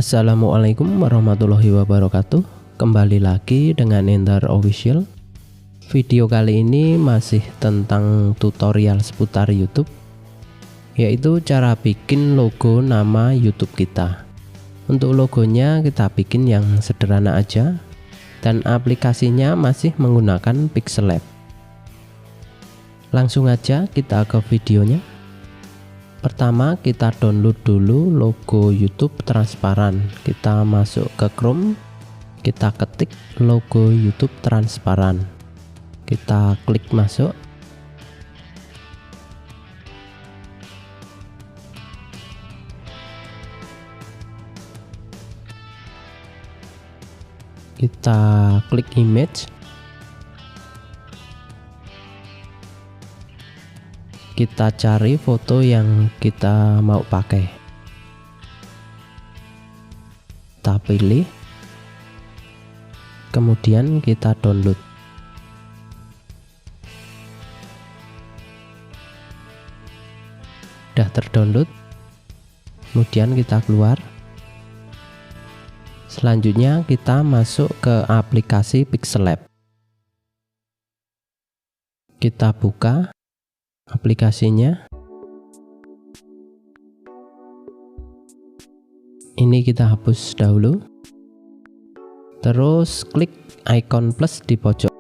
Assalamualaikum warahmatullahi wabarakatuh. Kembali lagi dengan Ender Official. Video kali ini masih tentang tutorial seputar YouTube, yaitu cara bikin logo nama YouTube kita. Untuk logonya kita bikin yang sederhana aja, dan aplikasinya masih menggunakan Pixel Lab. Langsung aja kita ke videonya. Pertama kita download dulu logo YouTube transparan. Kita masuk ke Chrome, kita ketik logo YouTube transparan, kita klik masuk. Kita klik image, kita cari foto yang kita mau pakai, kita pilih, kemudian kita download. Udah terdownload, kemudian kita keluar. Selanjutnya kita masuk ke aplikasi Pixel Lab. Kita buka aplikasinya. Ini kita hapus dahulu. Terus klik icon plus di pojok.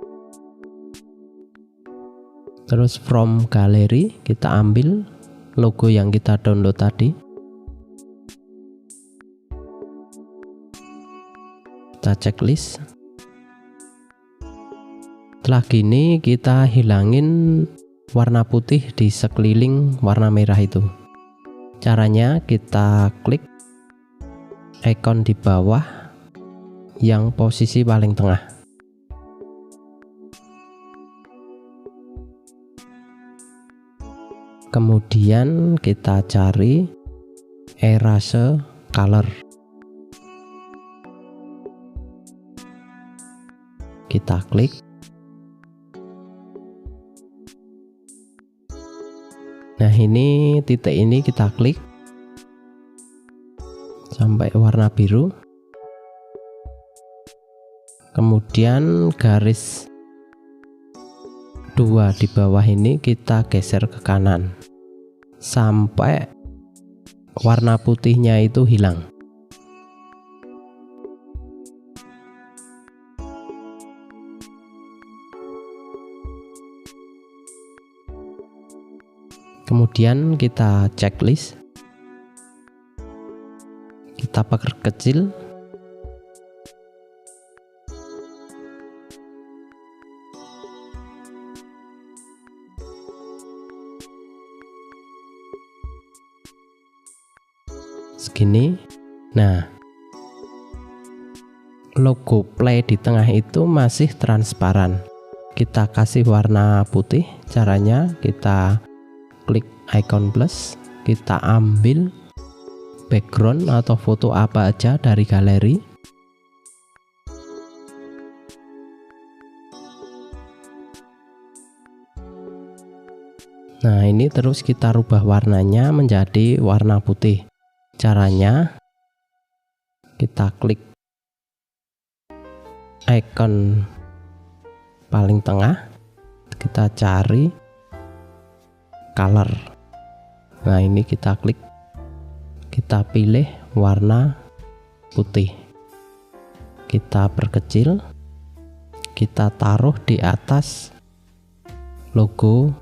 Terus from gallery kita ambil logo yang kita download tadi. Kita checklist. Setelah gini kita hilangin warna putih di sekeliling warna merah itu. Caranya kita klik icon di bawah yang posisi paling tengah. Kemudian kita cari erase color. Kita klik. Nah, ini titik ini kita klik sampai warna biru. Kemudian garis 2 di bawah ini kita geser ke kanan sampai warna putihnya itu hilang. Kemudian kita checklist, kita perkecil, segini. Nah, logo play di tengah itu masih transparan. Kita kasih warna putih. Caranya kita klik icon plus, kita ambil background atau foto apa aja dari galeri. Nah, ini terus kita rubah warnanya menjadi warna putih. Caranya kita klik icon paling tengah, kita cari color. Nah, ini kita klik, kita pilih warna putih, kita perkecil, kita taruh di atas logo.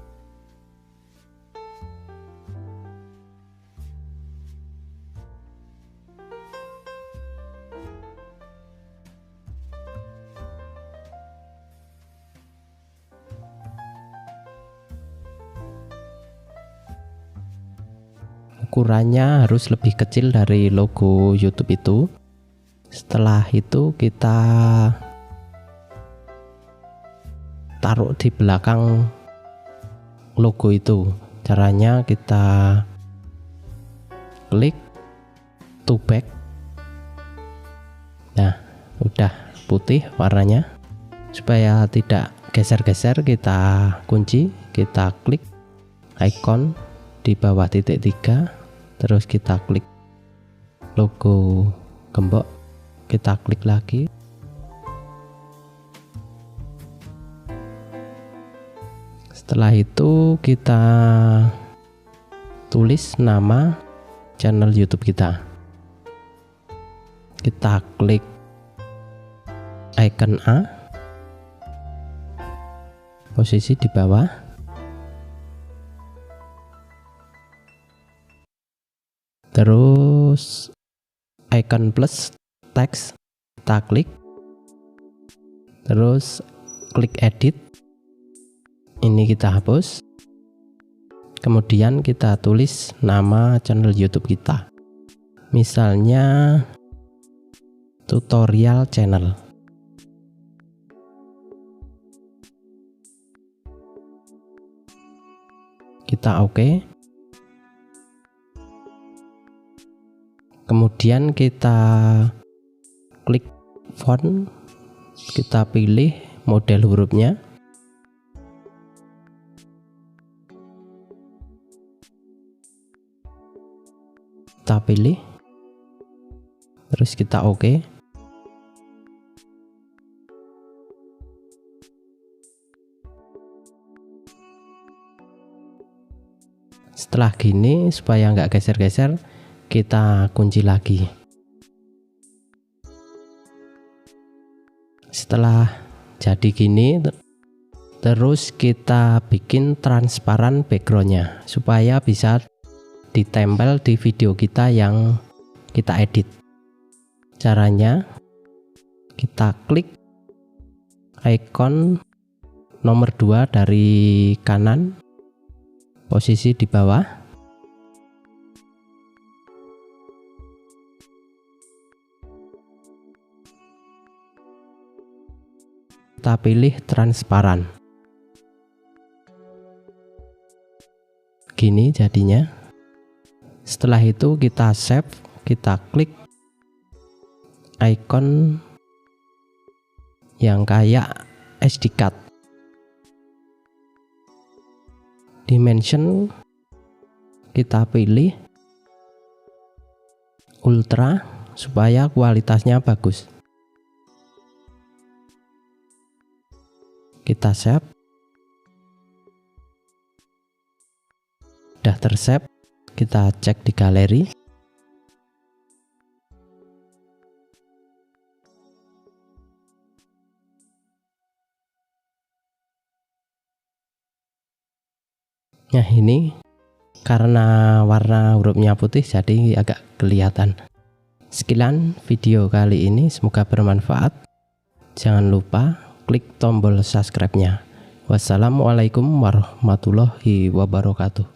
Ukurannya harus lebih kecil dari logo YouTube itu. Setelah itu kita taruh di belakang logo itu. Caranya kita klik to back. Nah, udah putih warnanya. Supaya tidak geser-geser, kita kunci, kita klik icon di bawah titik 3. Terus kita klik logo gembok, kita klik lagi. Setelah itu kita tulis nama channel YouTube kita. Kita klik icon A, posisi di bawah. Terus icon plus teks kita klik. Terus klik edit. Ini kita hapus. Kemudian kita tulis nama channel YouTube kita. Misalnya tutorial channel. Kita oke. Kemudian kita klik font. Kita pilih model hurufnya. Kita pilih, terus kita oke. Setelah gini, supaya nggak geser-geser, kita kunci lagi. Setelah jadi gini, terus kita bikin transparan backgroundnya supaya bisa ditempel di video kita yang kita edit. Caranya, kita klik icon nomor 2 dari kanan, posisi di bawah. Kita pilih transparan. Gini jadinya. Setelah itu kita save, kita klik icon yang kayak SD card. Dimension kita pilih ultra supaya kualitasnya bagus. Kita save. Udah tersave. Kita cek di galeri. Nah ini karena warna hurufnya putih jadi agak kelihatan. Sekian video kali ini, semoga bermanfaat. Jangan lupa klik tombol subscribe-nya. Wassalamualaikum warahmatullahi wabarakatuh.